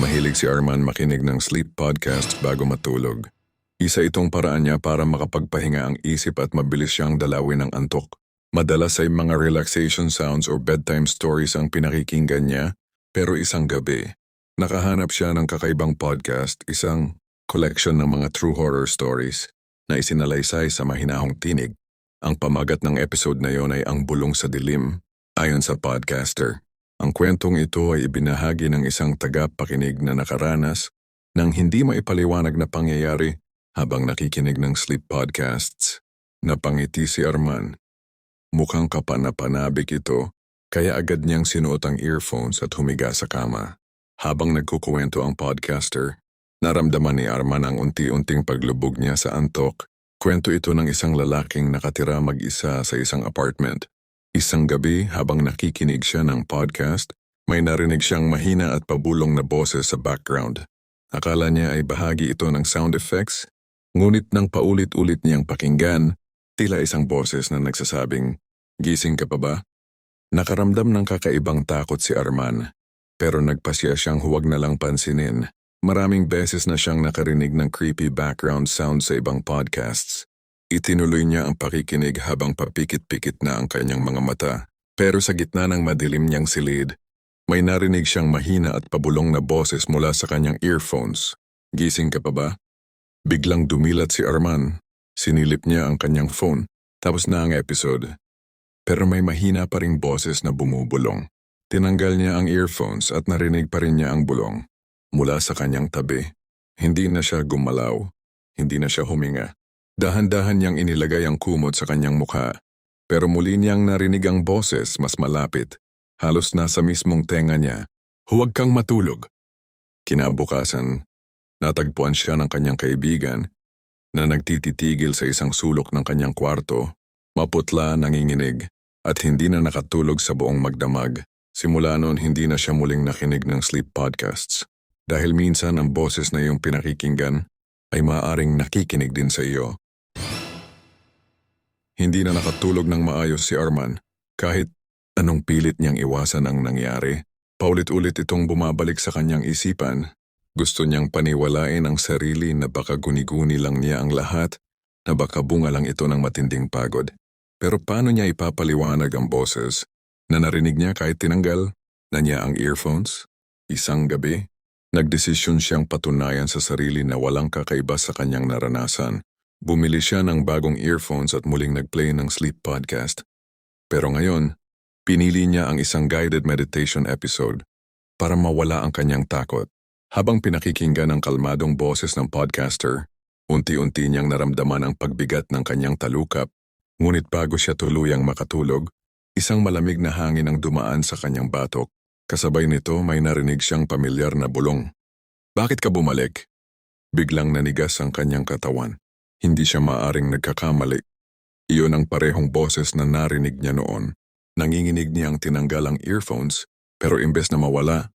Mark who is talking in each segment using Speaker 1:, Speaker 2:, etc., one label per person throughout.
Speaker 1: Mahilig si Arman makinig ng sleep podcast bago matulog. Isa itong paraan niya para makapagpahinga ang isip at mabilis siyang dalawin ng antok. Madalas ay mga relaxation sounds or bedtime stories ang pinakikinggan niya, pero isang gabi, nakahanap siya ng kakaibang podcast, isang collection ng mga true horror stories na isinalaysay sa mahinahong tinig. Ang pamagat ng episode na yon ay Ang Bulong sa Dilim, ayon sa podcaster. Ang kwentong ito ay ibinahagi ng isang tagapakinig na nakaranas ng hindi maipaliwanag na pangyayari habang nakikinig ng sleep podcasts. Napangiti si Arman. Mukhang kapanapanabik ito, kaya agad niyang sinuot ang earphones at humiga sa kama. Habang nagkukuwento ang podcaster, naramdaman ni Arman ang unti-unting paglubog niya sa antok. Kwento ito ng isang lalaking nakatira mag-isa sa isang apartment. Isang gabi habang nakikinig siya ng podcast, may narinig siyang mahina at pabulong na boses sa background. Akala niya ay bahagi ito ng sound effects, ngunit nang paulit-ulit niyang pakinggan, tila isang boses na nagsasabing, "Gising ka pa ba?" Nakaramdam ng kakaibang takot si Arman, pero nagpasya siyang huwag na lang pansinin. Maraming beses na siyang nakarinig ng creepy background sound sa ibang podcasts. Itinuloy niya ang pakikinig habang papikit-pikit na ang kanyang mga mata. Pero sa gitna ng madilim niyang silid, may narinig siyang mahina at pabulong na boses mula sa kanyang earphones. "Gising ka pa ba?" Biglang dumilat si Arman. Sinilip niya ang kanyang phone, tapos na ang episode. Pero may mahina pa ring boses na bumubulong. Tinanggal niya ang earphones at narinig pa rin niya ang bulong. Mula sa kanyang tabi, hindi na siya gumalaw, hindi na siya huminga. Dahan-dahan niyang inilagay ang kumot sa kanyang mukha, pero muli niyang narinig ang boses mas malapit, halos nasa mismong tenga niya. "Huwag kang matulog." Kinabukasan, natagpuan siya ng kanyang kaibigan na nagtititigil sa isang sulok ng kanyang kwarto, maputla, nanginginig, at hindi na nakatulog sa buong magdamag. Simula noon hindi na siya muling nakinig ng sleep podcasts. Dahil minsan ang boses na iyong pinakikinggan ay maaaring nakikinig din sa iyo. Hindi na nakatulog ng maayos si Arman. Kahit anong pilit niyang iwasan ang nangyari, paulit-ulit itong bumabalik sa kanyang isipan. Gusto niyang paniwalain ang sarili na baka guni-guni lang niya ang lahat, na baka bunga lang ito ng matinding pagod. Pero paano niya ipapaliwanag ang boses na narinig niya kahit tinanggal na niya ang earphones? Isang gabi, nagdesisyon siyang patunayan sa sarili na walang kakaiba sa kanyang naranasan. Bumili siya ng bagong earphones at muling nagplay ng sleep podcast. Pero ngayon, pinili niya ang isang guided meditation episode para mawala ang kanyang takot. Habang pinakikinggan ang kalmadong boses ng podcaster, unti-unti niyang naramdaman ang pagbigat ng kanyang talukap. Ngunit bago siya tuluyang makatulog, isang malamig na hangin ang dumaan sa kanyang batok. Kasabay nito may narinig siyang pamilyar na bulong. "Bakit ka bumalik?" Biglang nanigas ang kanyang katawan. Hindi siya maaring nagkakamali. Iyon ang parehong boses na narinig niya noon. Nanginginig niyang tinanggal ang earphones, pero imbes na mawala,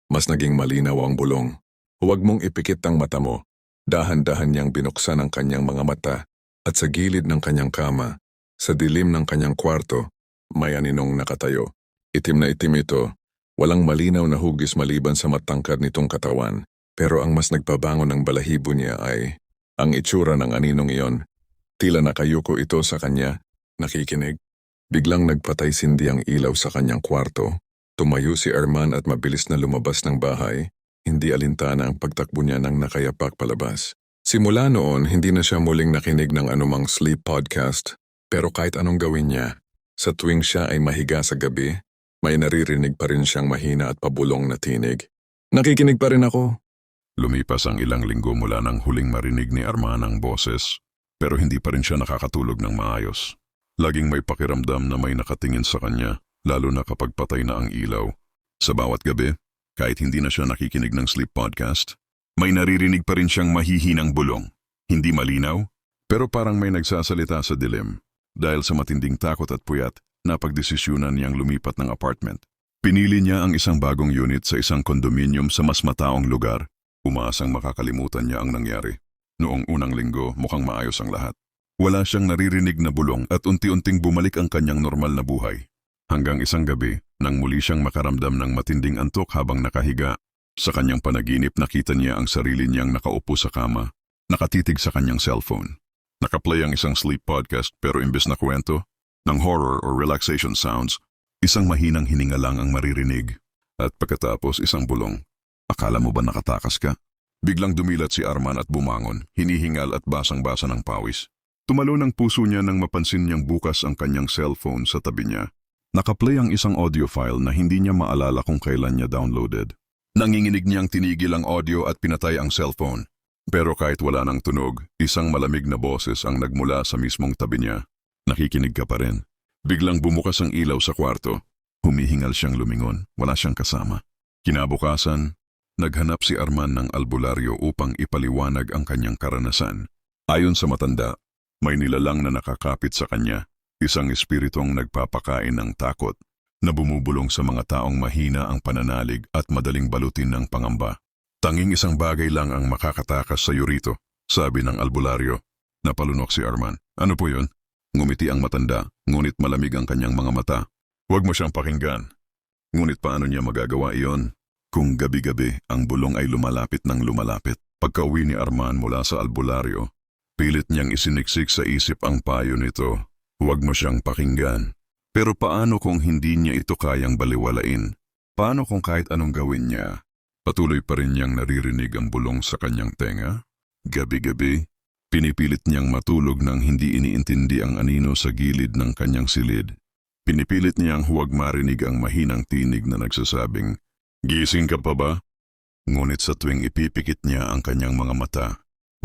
Speaker 1: mas naging malinaw ang bulong. "Huwag mong ipikit ang mata mo." Dahan-dahan niyang binuksan ang kanyang mga mata at sa gilid ng kanyang kama, sa dilim ng kanyang kwarto, may aninong nakatayo. Itim na itim ito, walang malinaw na hugis maliban sa matangkad nitong katawan. Pero ang mas nagpabangon ng balahibo niya ay ang itsura ng aninong iyon. Tila nakayuko ito sa kanya, nakikinig. Biglang nagpatay sindi ang ilaw sa kanyang kwarto. Tumayo si Arman at mabilis na lumabas ng bahay. Hindi alintana ang pagtakbo niya ng nakayapak palabas. Simula noon, hindi na siya muling nakinig ng anumang sleep podcast. Pero kahit anong gawin niya, sa tuwing siya ay mahiga sa gabi, may naririnig pa rin siyang mahina at pabulong na tinig. "Nakikinig pa rin ako."
Speaker 2: Lumipas ang ilang linggo mula nang huling marinig ni Arman ang boses, pero hindi pa rin siya nakakatulog ng maayos. Laging may pakiramdam na may nakatingin sa kanya, lalo na kapag patay na ang ilaw. Sa bawat gabi, kahit hindi na siya nakikinig ng sleep podcast, may naririnig pa rin siyang mahihinang bulong. Hindi malinaw, pero parang may nagsasalita sa dilim. Dahil sa matinding takot at puyat, napagdesisyunan niyang lumipat ng apartment. Pinili niya ang isang bagong unit sa isang kondominium sa mas mataong lugar. Umaasang makakalimutan niya ang nangyari. Noong unang linggo, mukhang maayos ang lahat. Wala siyang naririnig na bulong at unti-unting bumalik ang kanyang normal na buhay. Hanggang isang gabi, nang muli siyang makaramdam ng matinding antok habang nakahiga, Sa kanyang panaginip nakita niya ang sarili niyang nakaupo sa kama, nakatitig sa kanyang cellphone. Nakaplay ang isang sleep podcast pero imbes na kwento ng horror or relaxation sounds, isang mahinang hininga lang ang maririnig. At pagkatapos isang bulong. Akala mo ba nakatakas ka? Biglang dumilat si Arman at bumangon, hinihingal at basang-basa ng pawis. Tumalo ng puso niya nang mapansin niyang bukas ang kanyang cellphone sa tabi niya. Nakaplay ang isang audio file na hindi niya maalala kung kailan niya downloaded. Nanginginig niyang tinigil ang audio at pinatay ang cellphone. Pero kahit wala ng tunog, isang malamig na boses ang nagmula sa mismong tabi niya. Nakikinig ka pa rin. Biglang bumukas ang ilaw sa kwarto. Humihingal siyang lumingon, wala siyang kasama. Kinabukasan, naghanap si Arman ng albularyo upang ipaliwanag ang kanyang karanasan. Ayon sa matanda, may nilalang na nakakapit sa kanya, isang espiritong nagpapakain ng takot, na bumubulong sa mga taong mahina ang pananalig at madaling balutin ng pangamba. Tanging isang bagay lang ang makakatakas sa iyo rito, sabi ng albularyo. Napalunok si Arman. Ano po yun? Ngumiti ang matanda, ngunit malamig ang kanyang mga mata. Huwag mo siyang pakinggan. Ngunit paano niya magagawa iyon? Kung gabi-gabi ang bulong ay lumalapit ng lumalapit. Pagka-uwi ni Arman mula sa albularyo, pilit niyang isiniksik sa isip ang payo nito. Huwag mo siyang pakinggan. Pero paano kung hindi niya ito kayang baliwalain? Paano kung kahit anong gawin niya? Patuloy pa rin niyang naririnig ang bulong sa kanyang tenga. Gabi-gabi, pinipilit niyang matulog nang hindi iniintindi ang anino sa gilid ng kanyang silid. Pinipilit niyang huwag marinig ang mahinang tinig na nagsasabing, "Gising ka pa ba?" Ngunit sa tuwing ipipikit niya ang kanyang mga mata,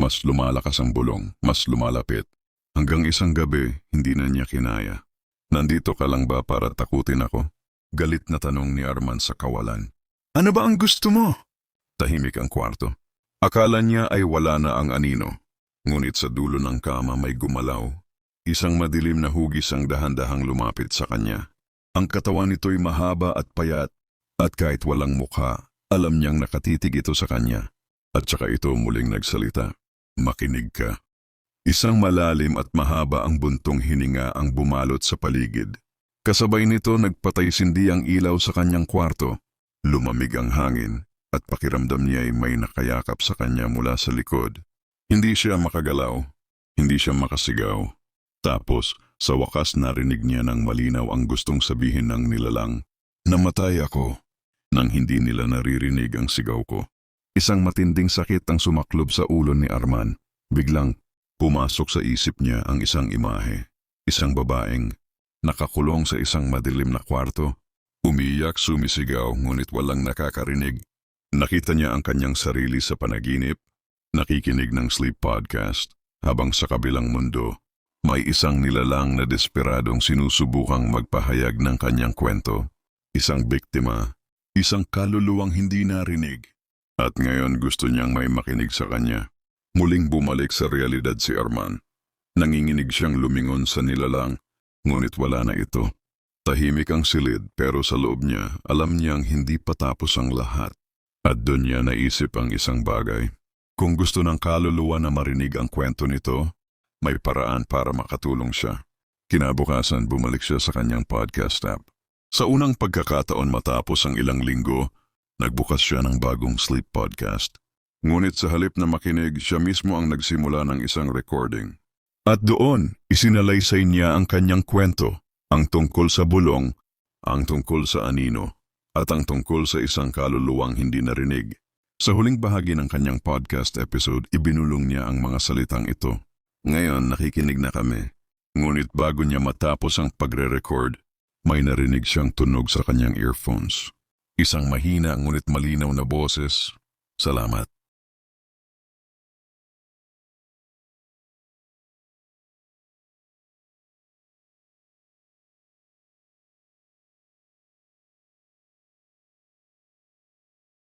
Speaker 2: mas lumalakas ang bulong, mas lumalapit. Hanggang isang gabi, hindi na niya kinaya. Nandito ka lang ba para takutin ako? Galit na tanong ni Arman sa kawalan. Ano ba ang gusto mo? Tahimik ang kwarto. Akala niya ay wala na ang anino. Ngunit sa dulo ng kama may gumalaw. Isang madilim na hugis ang dahan-dahang lumapit sa kanya. Ang katawan nito'y mahaba at payat, at kahit walang mukha, alam niyang nakatitig ito sa kanya. At saka ito muling nagsalita. Makinig ka. Isang malalim at mahaba ang buntong hininga ang bumalot sa paligid. Kasabay nito nagpatay-sindi ang ilaw sa kanyang kwarto. Lumamig ang hangin at pakiramdam niya ay may nakayakap sa kanya mula sa likod. Hindi siya makagalaw, hindi siya makasigaw. Tapos sa wakas narinig niya ng malinaw ang gustong sabihin ng nilalang. Namatay ako nang hindi nila naririnig ang sigaw ko. Isang matinding sakit ang sumaklob sa ulo ni Arman. Biglang pumasok sa isip niya ang isang imahe, isang babaeng nakakulong sa isang madilim na kwarto, umiyak, sumisigaw ngunit walang nakakarinig. Nakita niya ang kanyang sarili sa panaginip, nakikinig ng sleep podcast, habang sa kabilang mundo, may isang nilalang na desperadong sinusubukang magpahayag ng kanyang kwento, isang biktima, isang kaluluwang hindi narinig, at ngayon gusto niyang may makinig sa kanya. Muling bumalik sa realidad si Arman. Nanginginig siyang lumingon sa nilalang, ngunit wala na ito. Tahimik ang silid pero sa loob niya, alam niyang hindi patapos ang lahat. At doon niya naisip ang isang bagay. Kung gusto ng kaluluwa na marinig ang kwento nito, may paraan para makatulong siya. Kinabukasan bumalik siya sa kanyang podcast app. Sa unang pagkakataon matapos ang ilang linggo, nagbukas siya ng bagong sleep podcast. Ngunit sa halip na makinig, siya mismo ang nagsimula ng isang recording. At doon, isinalaysay niya ang kanyang kwento, ang tungkol sa bulong, ang tungkol sa anino, at ang tungkol sa isang kaluluwang hindi narinig. Sa huling bahagi ng kanyang podcast episode, ibinulong niya ang mga salitang ito. Ngayon, nakikinig na kami. Ngunit bago niya matapos ang pagre-record, may narinig siyang tunog sa kanyang earphones. Isang mahina ngunit malinaw na boses, "Salamat."